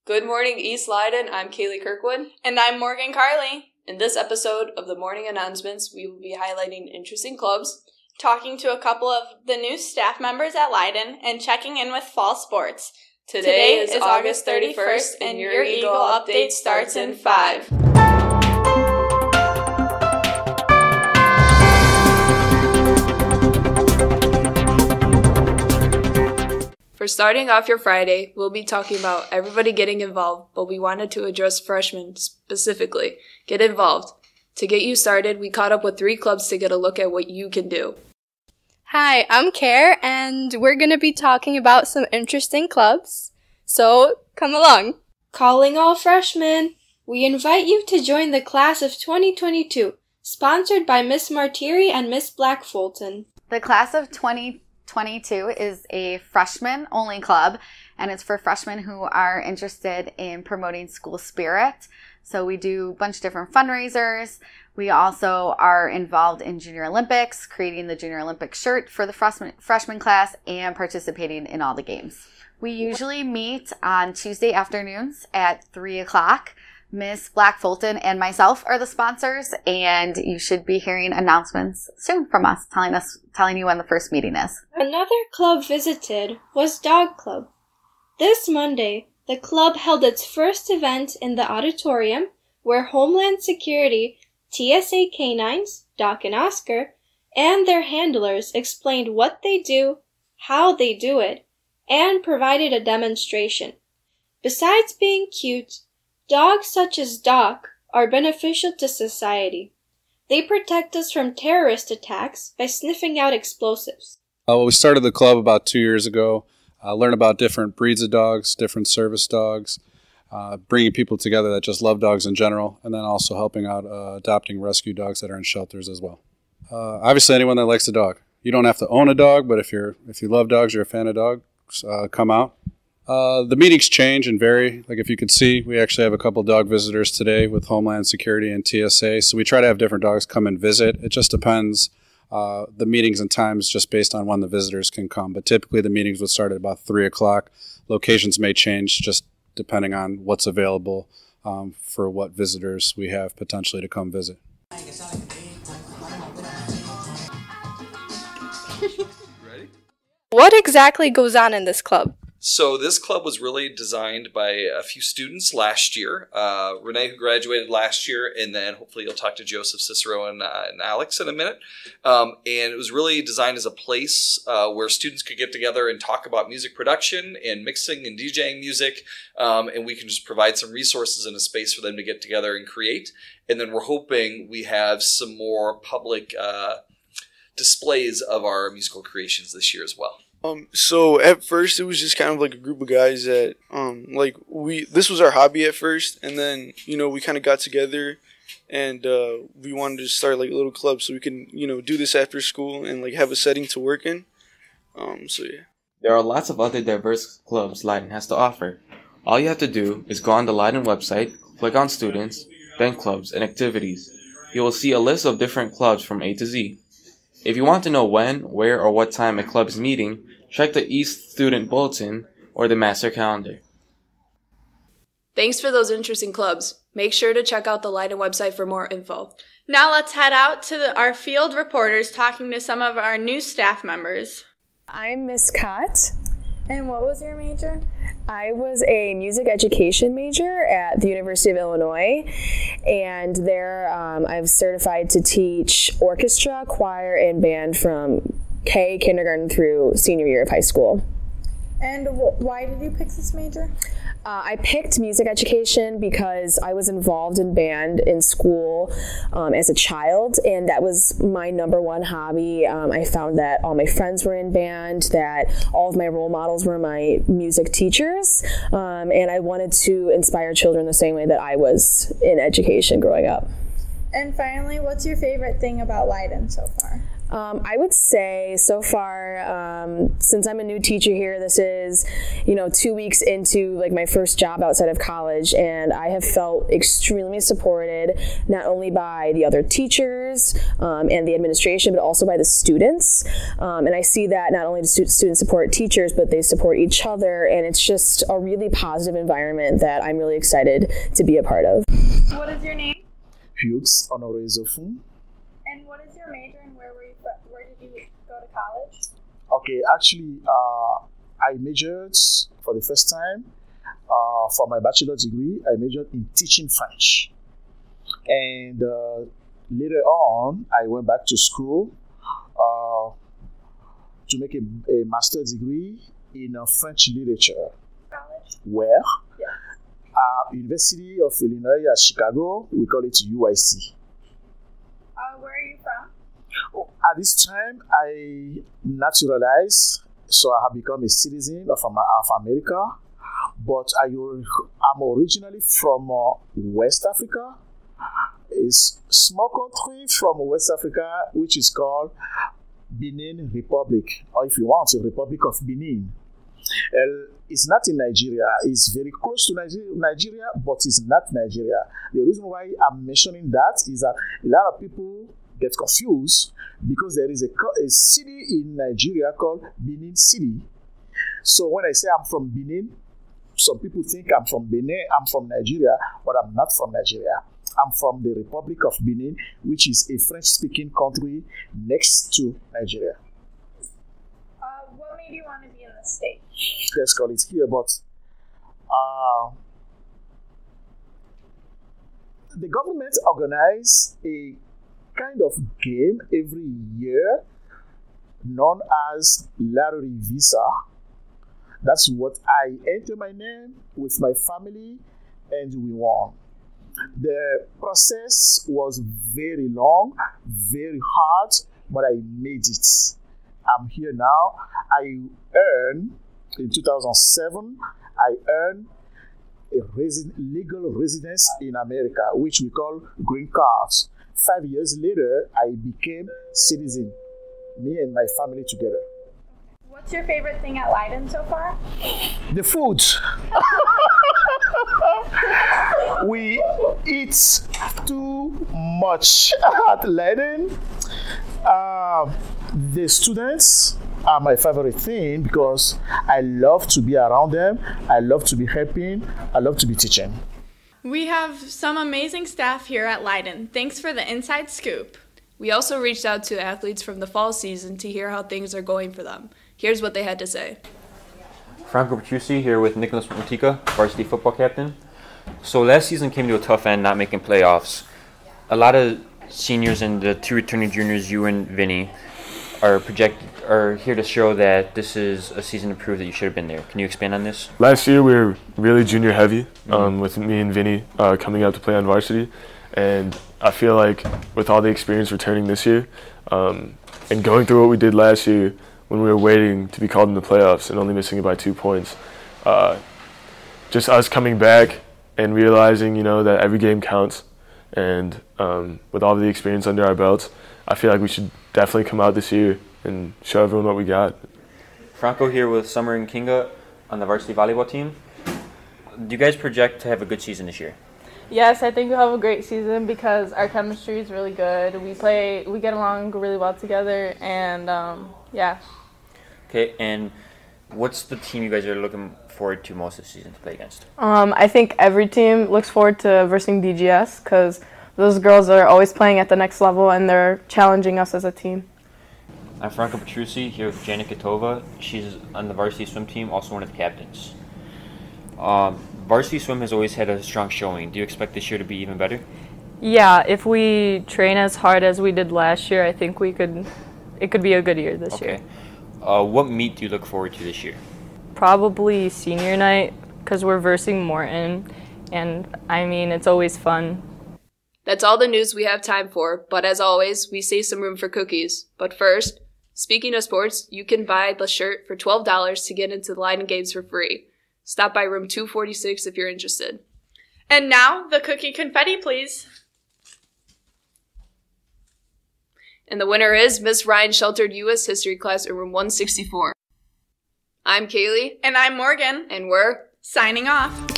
Good morning, East Leyden. I'm Kaylee Kirkwood. And I'm Morgan Carley. In this episode of the morning announcements, we will be highlighting interesting clubs, talking to a couple of the new staff members at Leyden, and checking in with fall sports. Today is August 31st, and your Eagle update starts in 5. For starting off your Friday, we'll be talking about everybody getting involved, but we wanted to address freshmen specifically. Get involved. To get you started, we caught up with 3 clubs to get a look at what you can do. Hi, I'm Care, and we're going to be talking about some interesting clubs. So, come along. Calling all freshmen! We invite you to join the class of 2022, sponsored by Miss Martiri and Miss Black Fulton. The class of 2022 is a freshman-only club, and it's for freshmen who are interested in promoting school spirit. So we do a bunch of different fundraisers. We also are involved in Junior Olympics, creating the Junior Olympic shirt for the freshman class, and participating in all the games. We usually meet on Tuesday afternoons at 3 o'clock. Miss Black Fulton and myself are the sponsors, and you should be hearing announcements soon from us telling you when the first meeting is. Another club visited was Dog Club. This Monday, the club held its first event in the auditorium where Homeland Security, TSA canines, Doc and Oscar, and their handlers explained what they do, how they do it, and provided a demonstration. Besides being cute, dogs such as Doc are beneficial to society. They protect us from terrorist attacks by sniffing out explosives. We started the club about 2 years ago. Learn about different breeds of dogs, different service dogs, bringing people together that just love dogs in general, and then also helping out adopting rescue dogs that are in shelters as well. Obviously, anyone that likes a dog. You don't have to own a dog, but if you love dogs, you're a fan of dogs, come out. The meetings change and vary. Like if you could see, we actually have a couple dog visitors today with Homeland Security and TSA. So we try to have different dogs come and visit. It just depends, the meetings and times just based on when the visitors can come. But typically the meetings would start at about 3 o'clock. Locations may change just depending on what's available for what visitors we have potentially to come visit. Ready? What exactly goes on in this club? So this club was really designed by a few students last year. Renee, who graduated last year, and then hopefully you'll talk to Joseph, Cicero, and Alex in a minute. And it was really designed as a place where students could get together and talk about music production and mixing and DJing music. And we can just provide some resources and a space for them to get together and create. And then we're hoping we have some more public displays of our musical creations this year as well. So at first it was just kind of like a group of guys that, this was our hobby at first, and then, we kind of got together and, we wanted to start like a little club so we can, do this after school and like have a setting to work in. So yeah. There are lots of other diverse clubs Leyden has to offer. All you have to do is go on the Leyden website, click on students, then clubs and activities. You will see a list of different clubs from A to Z. If you want to know when, where, or what time a club is meeting, check the East Student Bulletin or the Master Calendar. Thanks for those interesting clubs. Make sure to check out the Leyden website for more info. Now let's head out to our field reporters talking to some of our new staff members. I'm Miss Cott. And what was your major? I was a music education major at the University of Illinois, and there I'm certified to teach orchestra, choir, and band from kindergarten through senior year of high school. And why did you pick this major? I picked music education because I was involved in band in school as a child, and that was my number one hobby. I found that all my friends were in band, that all of my role models were my music teachers, and I wanted to inspire children the same way that I was in education growing up. And finally, what's your favorite thing about Leyden so far? I would say so far, since I'm a new teacher here, this is, 2 weeks into like my first job outside of college, and I have felt extremely supported, not only by the other teachers and the administration, but also by the students. And I see that not only do students support teachers, but they support each other, and it's just a really positive environment that I'm really excited to be a part of. What is your name? Hughes Honoré Zofun. And what is your major and where did you go to college? Okay, actually, I majored for the first time for my bachelor's degree. I majored in teaching French. And later on, I went back to school to make a master's degree in French literature. College? Where? Yes. University of Illinois at Chicago, we call it UIC. Where are you from? At this time, I naturalized, so I have become a citizen of America. But I'm originally from West Africa. It's a small country from West Africa, which is called Benin Republic, or if you want, the Republic of Benin. It's not in Nigeria. It's very close to Nigeria, but it's not Nigeria. The reason why I'm mentioning that is that a lot of people get confused because there is a city in Nigeria called Benin City. So when I say I'm from Benin, some people think I'm from Benin, I'm from Nigeria, but I'm not from Nigeria. I'm from the Republic of Benin, which is a French-speaking country next to Nigeria. What made you want to be in the state? Let's call it here, but the government organizes a kind of game every year known as lottery visa. That's what I enter my name with my family and we won. The process was very long, very hard, but I made it. I'm here now. In 2007, I earned a legal residence in America, which we call green cards. 5 years later, I became citizen, me and my family together. What's your favorite thing at Leyden so far? The food. We eat too much at Leyden. The students are my favorite thing because I love to be around them. I love to be helping. I love to be teaching. We have some amazing staff here at Leyden. Thanks for the inside scoop. We also reached out to athletes from the fall season to hear how things are going for them. Here's what they had to say. Franco Petrucci here with Nicholas Montica, varsity football captain. So last season came to a tough end, not making playoffs. A lot of seniors and the two returning juniors, you and Vinny, are here to show that this is a season to prove that you should have been there. Can you expand on this? Last year we were really junior heavy with me and Vinny coming out to play on varsity. And I feel like with all the experience returning this year and going through what we did last year when we were waiting to be called in the playoffs and only missing it by 2 points, just us coming back and realizing, that every game counts. And with all the experience under our belts, I feel like we should definitely come out this year and show everyone what we got. Franco here with Summer and Kinga on the varsity volleyball team. Do you guys project to have a good season this year? Yes, I think we'll have a great season because our chemistry is really good. We get along really well together, and yeah. Okay, and what's the team you guys are looking forward to most this season to play against? I think every team looks forward to versing DGS because those girls are always playing at the next level and they're challenging us as a team. I'm Franco Petrucci here with Janet Katova. She's on the varsity swim team, also one of the captains. Varsity swim has always had a strong showing. Do you expect this year to be even better? Yeah, if we train as hard as we did last year, I think it could be a good year this year. What meet do you look forward to this year? Probably senior night because we're versing Morton, and I mean, it's always fun. That's all the news we have time for, but as always, we save some room for cookies. But first, speaking of sports, you can buy the shirt for $12 to get into the Leyden games for free. Stop by room 246 if you're interested. And now, the cookie confetti, please. And the winner is Miss Ryan Sheltered U.S. History class in room 164. I'm Kaylee. And I'm Morgan. And we're signing off.